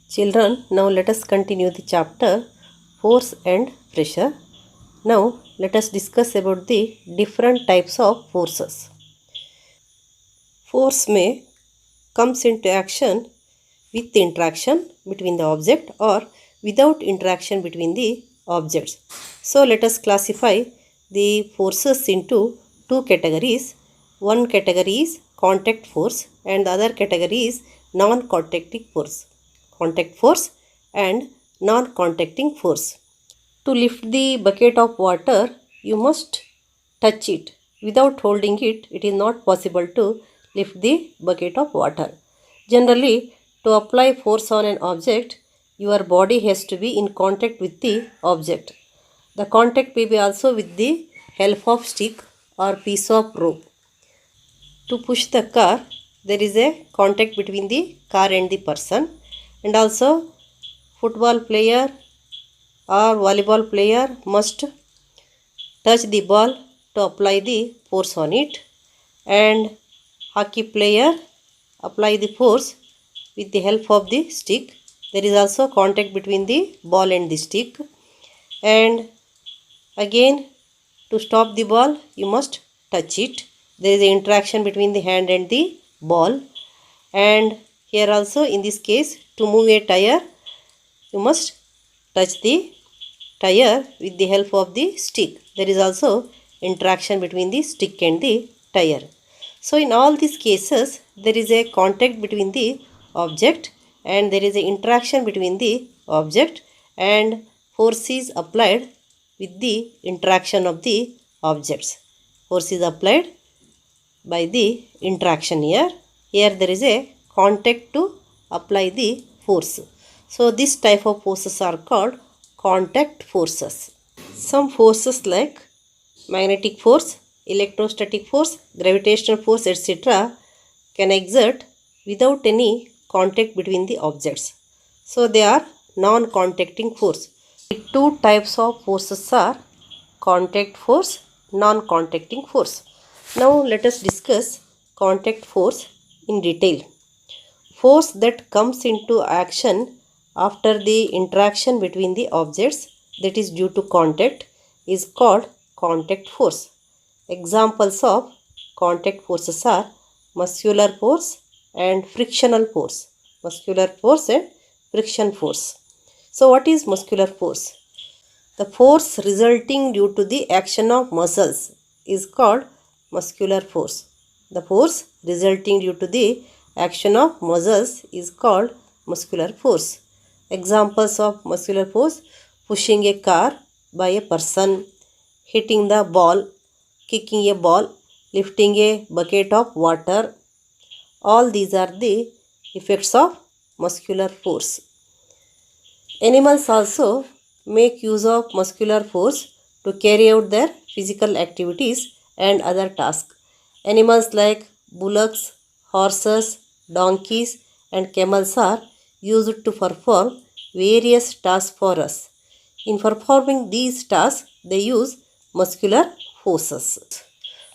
Children, now let us continue the chapter Force and Pressure. Now let us discuss about the different types of forces. Force may comes into action with the interaction between the object or without interaction between the objects. So let us classify the forces into two categories. One category is contact force and the other category is non-contacting force. Contact force and non-contacting force. To lift the bucket of water, you must touch it. Without holding it, it is not possible to lift the bucket of water. Generally, to apply force on an object, your body has to be in contact with the object. The contact may be also with the help of stick or piece of rope. To push the car, there is a contact between the car and the person, and also football player or volleyball player must touch the ball to apply the force on it, and hockey player apply the force with the help of the stick. There is also contact between the ball and the stick, and again to stop the ball you must touch it. There is an interaction between the hand and the ball, and here also in this case to move a tire you must touch the tire with the help of the stick. There is also interaction between the stick and the tire. So in all these cases there is a contact between the object and there is an interaction between the object, and force is applied with the interaction of the objects. Force is applied by the interaction here. Here there is a contact to apply the force. So this type of forces are called contact forces. Some forces like magnetic force, electrostatic force, gravitational force, etc. can exert without any contact between the objects. So they are non-contacting force. The two types of forces are contact force, non-contacting force. Now let us discuss contact force in detail. Force that comes into action after the interaction between the objects, that is due to contact, is called contact force. Examples of contact forces are muscular force and frictional force. Muscular force and friction force. So what is muscular force? The force resulting due to the action of muscles is called muscular force. The force resulting due to the action of muscles is called muscular force. Examples of muscular force: pushing a car by a person, hitting the ball, kicking a ball, lifting a bucket of water. All these are the effects of muscular force. Animals also make use of muscular force to carry out their physical activities and other tasks. Animals like bullocks, horses, donkeys and camels are used to perform various tasks for us. In performing these tasks, they use muscular forces.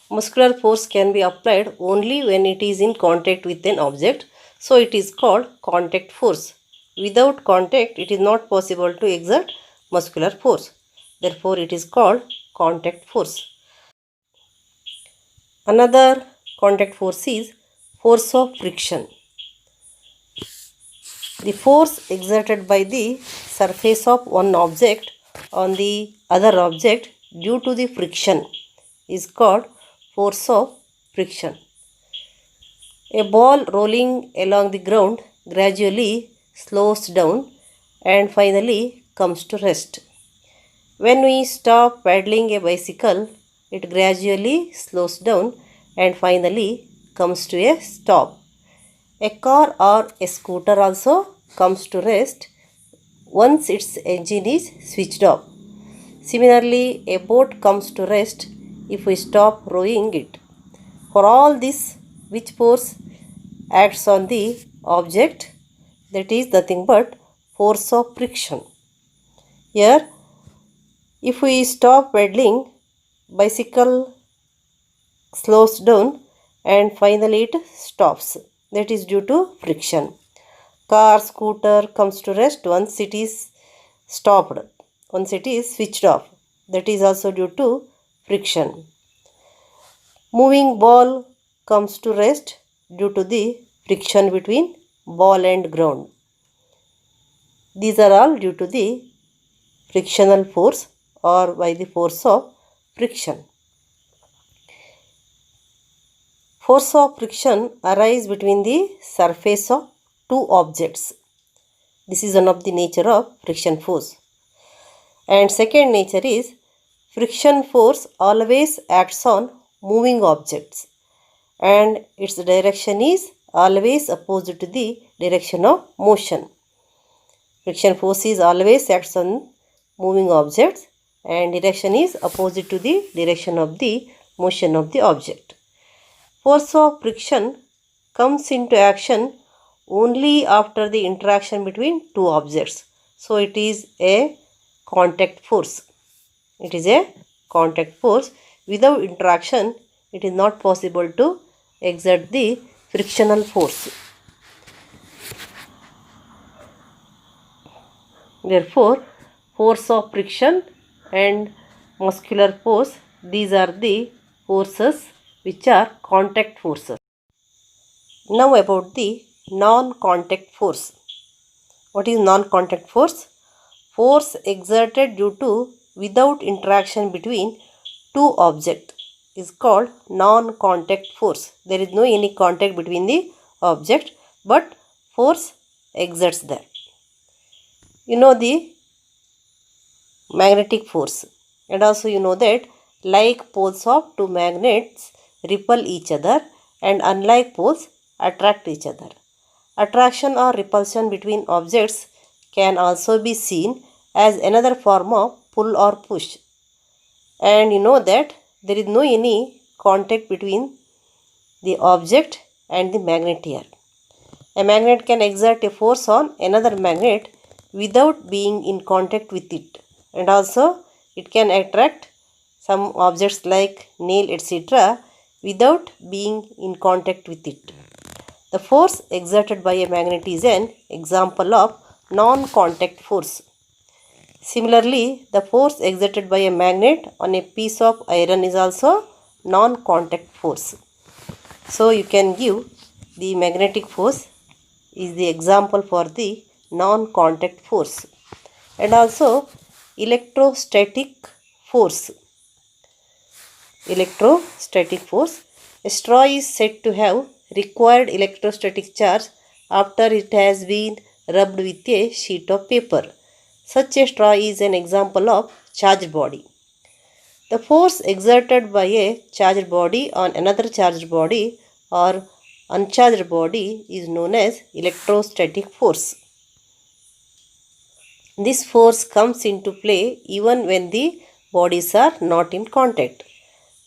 Muscular force can be applied only when it is in contact with an object, so it is called contact force. Without contact, it is not possible to exert muscular force. Therefore, it is called contact force. Another contact force is force of friction. The force exerted by the surface of one object on the other object due to the friction is called force of friction. A ball rolling along the ground gradually slows down and finally comes to rest. When we stop paddling a bicycle, it gradually slows down and finally comes to a stop. A car or a scooter also comes to rest once its engine is switched off. Similarly, a boat comes to rest if we stop rowing it. For all this, which force acts on the object? That is nothing but force of friction. Here, if we stop pedaling, bicycle slows down and finally it stops. That is due to friction. car, scooter comes to rest once it is stopped, once it is switched off. That is also due to friction. Moving ball comes to rest due to the friction between ball and ground. These are all due to the frictional force or by the force of friction. Force of friction arises between the surface of two objects. This is one of the nature of friction force. And second nature is friction force always acts on moving objects and its direction is always opposite to the direction of motion. Friction force is always acts on moving objects and direction is opposite to the direction of the motion of the object. Force of friction comes into action only after the interaction between two objects. So it is a contact force. It is a contact force. Without interaction, it is not possible to exert the frictional force. Therefore, force of friction and muscular force, these are the forces which are contact forces. Now about the non-contact force. What is non-contact force? Force exerted due to without interaction between two objects is called non-contact force. There is no any contact between the object but force exerts there. You know the magnetic force and also you know that like poles of two magnets repel each other and unlike poles attract each other. Attraction or repulsion between objects can also be seen as another form of pull or push. And you know that there is no any contact between the object and the magnet here. A magnet can exert a force on another magnet without being in contact with it. And also it can attract some objects like nail etc. without being in contact with it. The force exerted by a magnet is an example of non-contact force. Similarly, the force exerted by a magnet on a piece of iron is also non-contact force. So you can give the magnetic force is the example for the non-contact force. And also electrostatic force. Electrostatic force. A straw is said to have required electrostatic charge after it has been rubbed with a sheet of paper. Such a straw is an example of charged body. The force exerted by a charged body on another charged body or uncharged body is known as electrostatic force. This force comes into play even when the bodies are not in contact.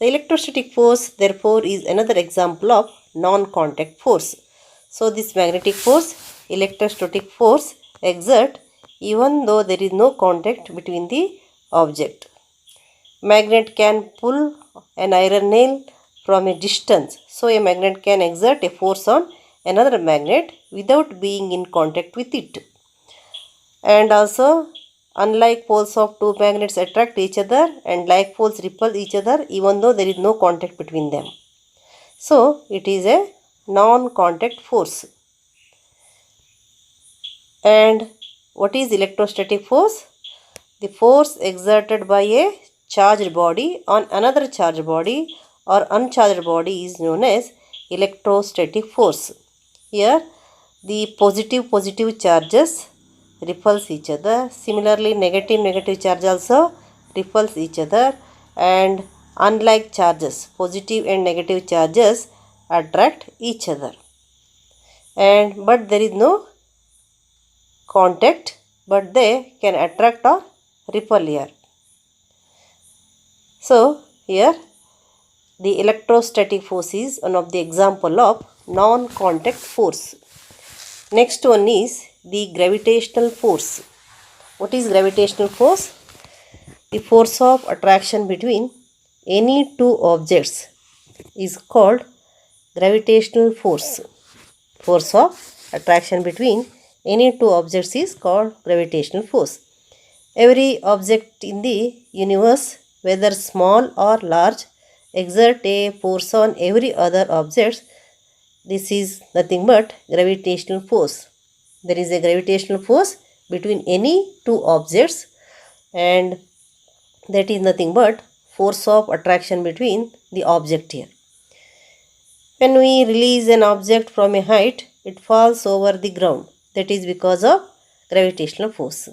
The electrostatic force, therefore, is another example of non-contact force. So, this magnetic force, electrostatic force exert even though there is no contact between the object. Magnet can pull an iron nail from a distance. So, a magnet can exert a force on another magnet without being in contact with it. And also, unlike poles of two magnets attract each other and like poles repel each other even though there is no contact between them. So, it is a non-contact force. And what is electrostatic force? The force exerted by a charged body on another charged body or uncharged body is known as electrostatic force. Here, the positive charges repulse each other. Similarly, negative charge also repulse each other, and unlike charges, positive and negative charges attract each other. But there is no contact, but they can attract or repel here. So here the electrostatic force is one of the example of non-contact force. Next one is the gravitational force. What is gravitational force? The force of attraction between any two objects is called gravitational force. Force of attraction between any two objects is called gravitational force. Every object in the universe, whether small or large, exert a force on every other object. This is nothing but gravitational force. There is a gravitational force between any two objects, and that is nothing but force of attraction between the object here. When we release an object from a height, it falls over the ground. That is because of gravitational force.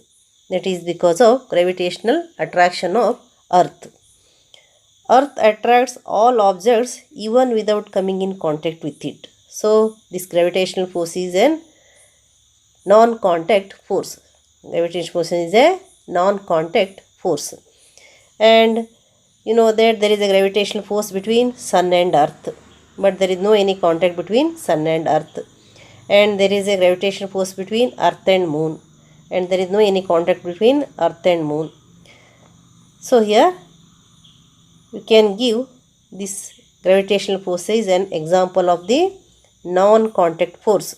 That is because of gravitational attraction of Earth. Earth attracts all objects even without coming in contact with it. So, this gravitational force is a non-contact force. Gravitational force is a non-contact force. And you know that there is a gravitational force between Sun and Earth, but there is no any contact between Sun and Earth. And there is a gravitational force between Earth and Moon, and there is no any contact between Earth and Moon. So here you can give this gravitational force is an example of the non-contact force.